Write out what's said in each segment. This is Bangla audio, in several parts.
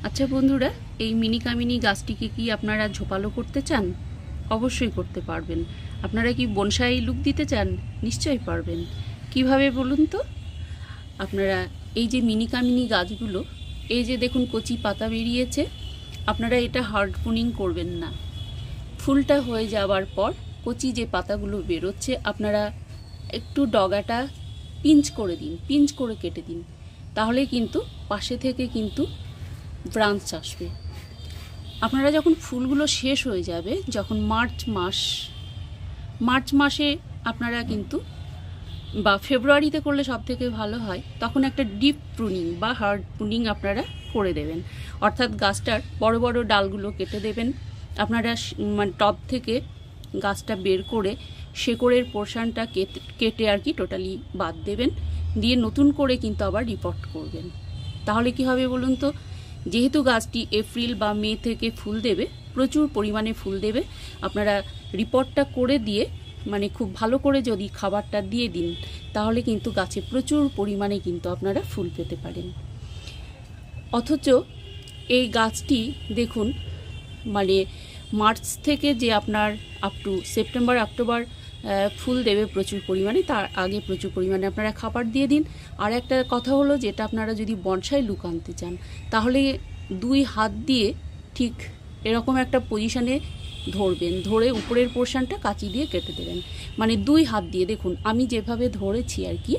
আচ্ছা বন্ধুরা, এই মিনি কামিনী গাছটিকে কি আপনারা ঝোপালো করতে চান? অবশ্যই করতে পারবেন। আপনারা কি বনসাই লুক দিতে চান? নিশ্চয়ই পারবেন। কিভাবে বলুন তো? আপনারা এই যে মিনি কামিনী গাছগুলো, এই যে দেখুন কচি পাতা বেরিয়েছে, আপনারা এটা হার্ড প্রুনিং করবেন না। ফুলটা হয়ে যাওয়ার পর কচি যে পাতাগুলো বেরোচ্ছে আপনারা একটু ডগাটা পিঞ্চ করে দিন, পিঞ্চ করে কেটে দিন। তাহলে কিন্তু পাশে থেকে কিন্তু ব্রাঞ্চ আসবে। আপনারা যখন ফুলগুলো শেষ হয়ে যাবে, যখন মার্চ মাসে আপনারা কিন্তু, বা ফেব্রুয়ারিতে করলে সব থেকে ভালো হয়, তখন একটা ডিপ প্রুনিং বা হার্ড প্রুনিং আপনারা করে দেবেন। অর্থাৎ গাছটার বড় বড় ডালগুলো কেটে দেবেন। আপনারা মানে টব থেকে গাছটা বের করে শেকড়ের পোর্শনটা কেটে আর কি টোটালি বাদ দেবেন, দিয়ে নতুন করে কিন্তু আবার রিপোর্ট করবেন। তাহলে কি হবে বলুন তো? যেহেতু গাছটি এপ্রিল বা মে থেকে ফুল দেবে, প্রচুর পরিমাণে ফুল দেবে, আপনারা রিপোর্টটা করে দিয়ে মানে খুব ভালো করে যদি খাবারটা দিয়ে দিন, তাহলে কিন্তু গাছে প্রচুর পরিমাণে কিন্তু আপনারা ফুল পেতে পারেন। অথচ এই গাছটি দেখুন, মানে মার্চ থেকে যে আপনার আপ টু সেপ্টেম্বর অক্টোবর ফুল দেবে প্রচুর পরিমাণে, তার আগে প্রচুর পরিমাণে আপনারা খাবার দিয়ে দিন। আর একটা কথা হলো, যেটা আপনারা যদি বনসাই লুক আনতে চান, তাহলে 2 হাত দিয়ে ঠিক এরকম একটা পজিশানে ধরবেন, ধরে উপরের পোর্শনটা কাঁচি দিয়ে কেটে দেবেন। মানে 2 হাত দিয়ে, দেখুন আমি যেভাবে ধরেছি আর কি,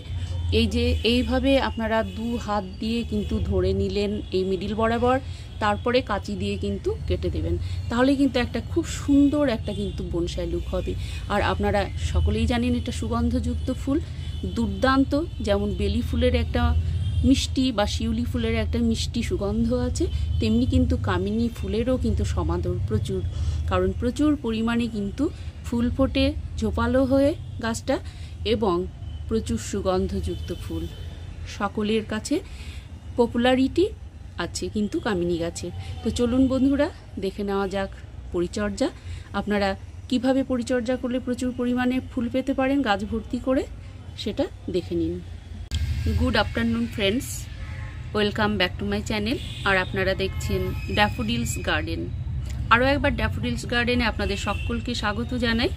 এই যে এইভাবে আপনারা 2 হাত দিয়ে কিন্তু ধরে নিলেন এই মিডিল বরাবর, তারপরে কাঁচি দিয়ে কিন্তু কেটে দেবেন। তাহলে কিন্তু একটা খুব সুন্দর একটা কিন্তু বনসাই লুক হবে। আর আপনারা সকলেই জানেন এটা সুগন্ধযুক্ত ফুল, দুর্দান্ত। যেমন বেলি ফুলের একটা মিষ্টি বা শিউলি ফুলের একটা মিষ্টি সুগন্ধ আছে, তেমনি কিন্তু কামিনী ফুলেরও কিন্তু সমাদর প্রচুর। কারণ প্রচুর পরিমাণে কিন্তু ফুল ফোটে ঝোপালো হয়ে গাছটা, এবং প্রচুর সুগন্ধযুক্ত ফুল। সকলের কাছে পপুলারিটি আছে কিন্তু কামিনী গাছের। তো চলুন বন্ধুরা, দেখে নেওয়া যাক পরিচর্যা। আপনারা কিভাবে পরিচর্যা করলে প্রচুর পরিমাণে ফুল পেতে পারেন গাছ ভর্তি করে, সেটা দেখে নিন। Good afternoon friends, welcome back to my channel. আর আপনারা দেখছেন ড্যাফোডিলস গার্ডেন। আরও একবার ড্যাফোডিলস গার্ডেনে আপনাদের সকলকে স্বাগত জানাই।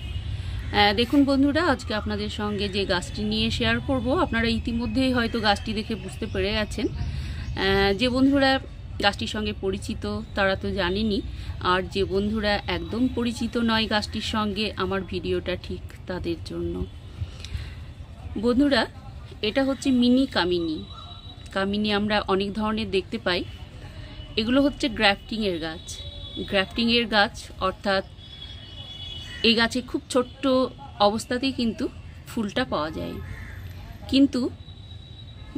দেখুন বন্ধুরা, আজকে আপনাদের সঙ্গে যে গাছটি নিয়ে শেয়ার করব, আপনারা ইতিমধ্যেই হয়তো গাছটি দেখে বুঝতে পেরে গেছেন। যে বন্ধুরা গাছটির সঙ্গে পরিচিত তারা তো জানেনই, আর যে বন্ধুরা একদম পরিচিত নয় গাছটির সঙ্গে, আমার ভিডিওটা ঠিক তাদের জন্য। বন্ধুরা, এটা হচ্ছে মিনি কামিনী। কামিনী আমরা অনেক ধরনের দেখতে পাই। এগুলো হচ্ছে গ্রাফটিংয়ের গাছ। গ্রাফটিংয়ের গাছ অর্থাৎ এই গাছে খুব ছোট্ট অবস্থাতেই কিন্তু ফুলটা পাওয়া যায়। কিন্তু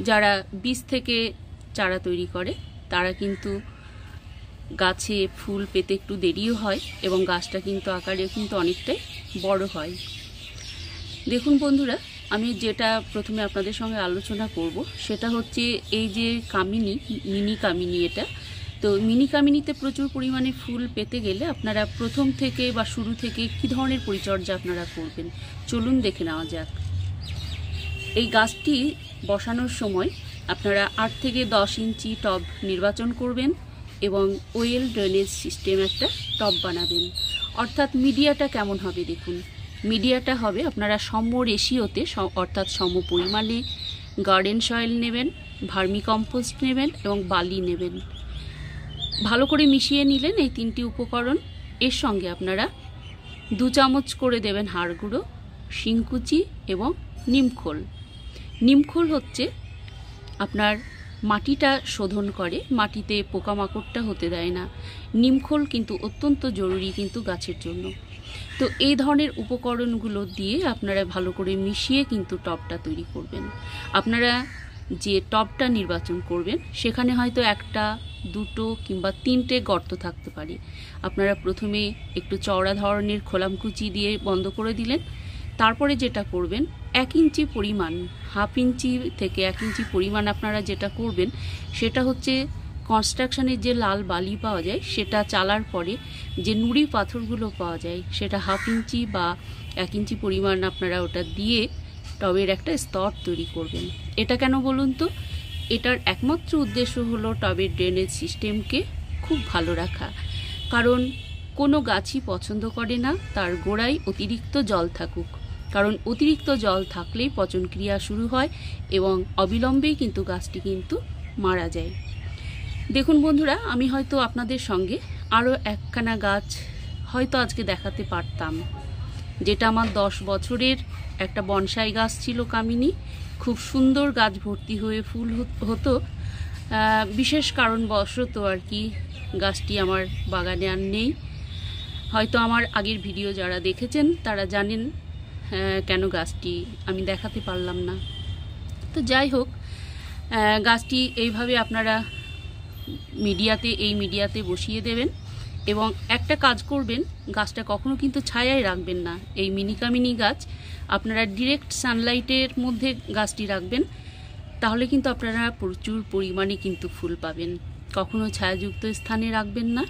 যারা বীজ থেকে চারা তৈরি করে, তারা কিন্তু গাছে ফুল পেতে একটু দেরিও হয়, এবং গাছটা কিন্তু আকারে কিন্তু অনেকটাই বড় হয়। দেখুন বন্ধুরা, আমি যেটা প্রথমে আপনাদের সঙ্গে আলোচনা করব সেটা হচ্ছে এই যে কামিনী, মিনি কামিনী এটা। তো মিনি কামিনীতে প্রচুর পরিমাণে ফুল পেতে গেলে আপনারা প্রথম থেকে বা শুরু থেকে কী ধরনের পরিচর্যা আপনারা করবেন, চলুন দেখে নেওয়া যাক। এই গাছটি বসানোর সময় আপনারা 8 থেকে 10 ইঞ্চি টব নির্বাচন করবেন, এবং ওয়েল ড্রেনেজ সিস্টেম একটা টব বানাবেন। অর্থাৎ মিডিয়াটা কেমন হবে দেখুন, মিডিয়াটা হবে আপনারা সম রেশিওতে, অর্থাৎ সম পরিমাণে গার্ডেন সয়েল নেবেন, ভার্মি কম্পোস্ট নেবেন এবং বালি নেবেন। ভালো করে মিশিয়ে নিলেন এই 3টি উপকরণ। এর সঙ্গে আপনারা 2 চামচ করে দেবেন হাড় গুঁড়ো, শিংকুচি এবং নিমখোল। নিমখোল হচ্ছে আপনার মাটিটা শোধন করে, মাটিতে পোকামাকড়টা হতে দেয় না। নিমখোল কিন্তু অত্যন্ত জরুরি কিন্তু গাছের জন্য। তো এই ধরনের উপকরণগুলো দিয়ে আপনারা ভালো করে মিশিয়ে কিন্তু টবটা তৈরি করবেন। আপনারা যে টবটা নির্বাচন করবেন সেখানে হয়তো 1টা 2টো কিংবা 3টে গর্ত থাকতে পারে। আপনারা প্রথমে একটু চওড়া ধরনের খোলামকুচি দিয়ে বন্ধ করে দিলেন। তারপরে যেটা করবেন, 1 ইঞ্চি পরিমাণ, হাফ ইঞ্চি থেকে 1 ইঞ্চি পরিমাণ আপনারা যেটা করবেন সেটা হচ্ছে কনস্ট্রাকশনের যে লাল বালি পাওয়া যায়, সেটা চালার পরে যে নুড়ি পাথরগুলো পাওয়া যায়, সেটা হাফ ইঞ্চি বা 1 ইঞ্চি পরিমাণ আপনারা ওটা দিয়ে টবের একটা স্তর তৈরি করবেন। এটা কেন বলুন তো? এটার একমাত্র উদ্দেশ্য হলো টবের ড্রেনেজ সিস্টেমকে খুব ভালো রাখা, কারণ কোনো গাছই পছন্দ করে না তার গোড়ায় অতিরিক্ত জল থাকুক, কারণ অতিরিক্ত জল থাকলেই পচনক্রিয়া শুরু হয় এবং অবিলম্বেই কিন্তু গাছটি কিন্তু মারা যায়। দেখুন বন্ধুরা, আমি হয়তো আপনাদের সঙ্গে আরও একখানা গাছ হয়তো আজকে দেখাতে পারতাম, যেটা আমার 10 বছরের একটা বনসাই গাছ ছিল কামিনী। খুব সুন্দর গাছ ভর্তি হয়ে ফুল হতো, বিশেষ কারণবশত আর কি গাছটি আমার বাগানে আর নেই। হয়তো আমার আগের ভিডিও যারা দেখেছেন তারা জানেন কেন গাছটি আমি দেখাতে পারলাম না। তো যাই হোক, গাছটি এইভাবে আপনারা এই মিডিয়াতে বসিয়ে দেবেন এবং একটা কাজ করবেন, গাছটা কখনো কিন্তু ছায়ায় রাখবেন না। এই মিনিকামিনি গাছ আপনারা ডিরেক্ট সানলাইটের মধ্যে গাছটি রাখবেন, তাহলে কিন্তু আপনারা প্রচুর পরিমাণে কিন্তু ফুল পাবেন। কখনো ছায়াযুক্ত স্থানে রাখবেন না।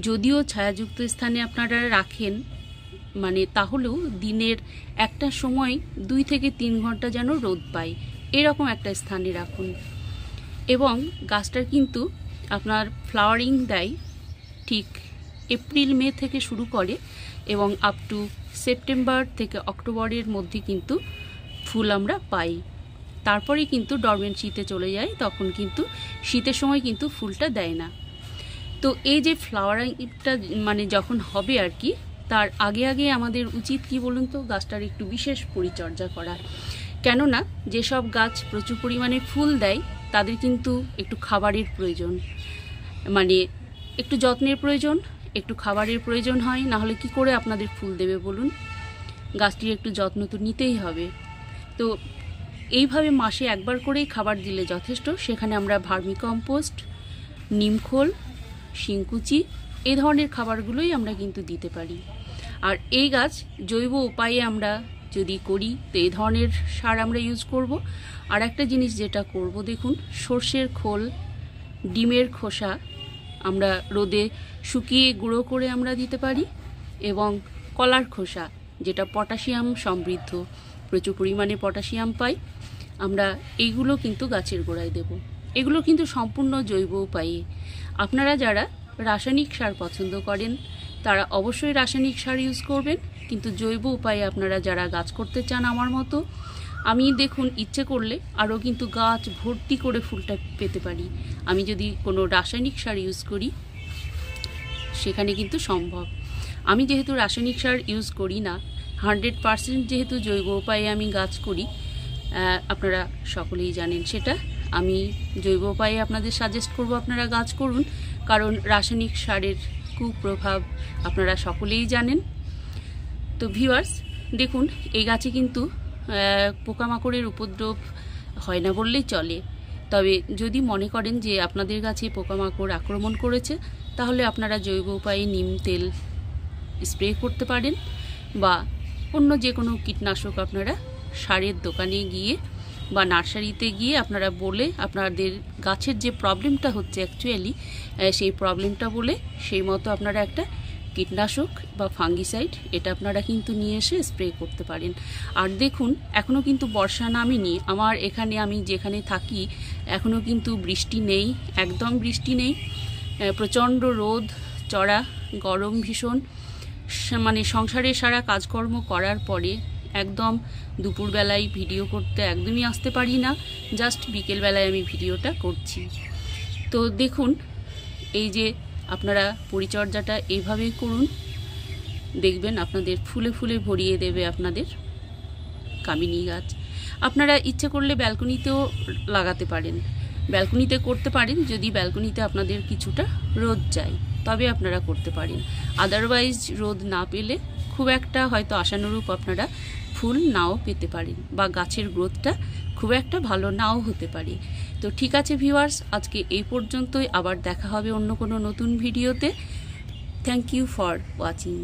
যদিও ছায়াযুক্ত স্থানে আপনারা রাখেন মানে তাহলেও দিনের একটা সময় 2 থেকে 3 ঘন্টা যেন রোদ পায়, এরকম একটা স্থানে রাখুন। এবং গাছটার কিন্তু আপনার ফ্লাওয়ারিং দেয় ঠিক এপ্রিল মে থেকে শুরু করে এবং আপ টু সেপ্টেম্বর থেকে অক্টোবরের মধ্যে কিন্তু ফুল আমরা পাই। তারপরে কিন্তু ডরমেন্সিতে চলে যায়, তখন কিন্তু শীতের সময় কিন্তু ফুলটা দেয় না। তো এই যে ফ্লাওয়ারিংটা মানে যখন হবে আর কি, তার আগে আমাদের উচিত কি বলুন তো, গাছটার একটু বিশেষ পরিচর্যা করা। কেননা যেসব গাছ প্রচুর পরিমাণে ফুল দেয় তাদের কিন্তু একটু খাবারের প্রয়োজন, মানে একটু যত্নের প্রয়োজন, একটু খাবারের প্রয়োজন হয়, না হলে কি করে আপনাদের ফুল দেবে বলুন। গাছটির একটু যত্ন তো নিতেই হবে। তো এইভাবে মাসে একবার করেই খাবার দিলে যথেষ্ট। সেখানে আমরা ভার্মিকম্পোস্ট, নিমখোল, শিংকুচি এই ধরনের খাবারগুলোই আমরা কিন্তু দিতে পারি। আর এই গাছ জৈব উপায়ে আমরা যদি করি তো এই ধরনের সার আমরা ইউজ করব। আর একটা জিনিস যেটা করব, দেখুন সর্ষের খোল, ডিমের খোসা আমরা রোদে শুকিয়ে গুঁড়ো করে আমরা দিতে পারি, এবং কলার খোসা যেটা পটাশিয়াম সমৃদ্ধ, প্রচুর পরিমাণে পটাশিয়াম পাই আমরা, এইগুলো কিন্তু গাছের গোড়ায় দেব। এগুলো কিন্তু সম্পূর্ণ জৈব উপায়ে। আপনারা যারা রাসায়নিক সার পছন্দ করেন তারা অবশ্যই রাসায়নিক সার ইউজ করবেন, কিন্তু জৈব উপায়ে আপনারা যারা গাছ করতে চান আমার মতো, আমি দেখুন ইচ্ছে করলে আরও কিন্তু গাছ ভর্তি করে ফুলটা পেতে পারি। আমি যদি কোনো রাসায়নিক সার ইউজ করি সেখানে কিন্তু সম্ভব। আমি যেহেতু রাসায়নিক সার ইউজ করি না, 100% যেহেতু জৈব উপায়ে আমি গাছ করি, আপনারা সকলেই জানেন সেটা। আমি জৈব উপায়ে আপনাদের সাজেস্ট করব আপনারা গাছ করুন, কারণ রাসায়নিক সারের কুপ্রভাব আপনারা সকলেই জানেন। তো ভিউয়ার্স দেখুন, এই গাছে কিন্তু পোকামাকড়ের উপদ্রব হয় না বললেই চলে। তবে যদি মনে করেন যে আপনাদের গাছে পোকামাকড় আক্রমণ করেছে, তাহলে আপনারা জৈব উপায়ে নিম তেল স্প্রে করতে পারেন, বা অন্য যে কোনো কীটনাশক আপনারা সারের দোকানে গিয়ে বা নার্সারিতে গিয়ে আপনারা বলে আপনাদের গাছের যে প্রবলেমটা হচ্ছে অ্যাকচুয়ালি সেই প্রবলেমটা বলে সেই মতো আপনারা একটা কীটনাশক বা ফাঙ্গিসাইড এটা আপনারা কিন্তু নিয়ে এসে স্প্রে করতে পারেন। আর দেখুন এখনও কিন্তু বর্ষা নামেনি আমার এখানে, আমি যেখানে থাকি এখনও কিন্তু বৃষ্টি নেই, একদম বৃষ্টি নেই। প্রচণ্ড রোদ, চড়া গরম ভীষণ, মানে সংসারে সারা কাজকর্ম করার পরে একদম দুপুরবেলায় ভিডিও করতে একদমই আসতে পারি না, জাস্ট বিকেলবেলায় আমি ভিডিওটা করছি। তো দেখুন এই যে আপনারা পরিচর্যাটা এইভাবেই করুন, দেখবেন আপনাদের ফুলে ফুলে ভরিয়ে দেবে আপনাদের কামিনী গাছ। আপনারা ইচ্ছে করলে ব্যালকনিতেও লাগাতে পারেন, ব্যালকনিতে করতে পারেন, যদি ব্যালকনিতে আপনাদের কিছুটা রোদ চাই তবে আপনারা করতে পারেন। আদারওয়াইজ রোদ না পেলে খুব একটা হয়তো আশানুরূপ আপনারা ফুল নাও পেতে পারেন, বা গাছের গ্রোথটা খুব একটা ভালো নাও হতে পারে। তো ঠিক আছে ভিউয়ার্স, আজকে এই পর্যন্তই, আবার দেখা হবে অন্য কোনো নতুন ভিডিওতে। Thank you for watching.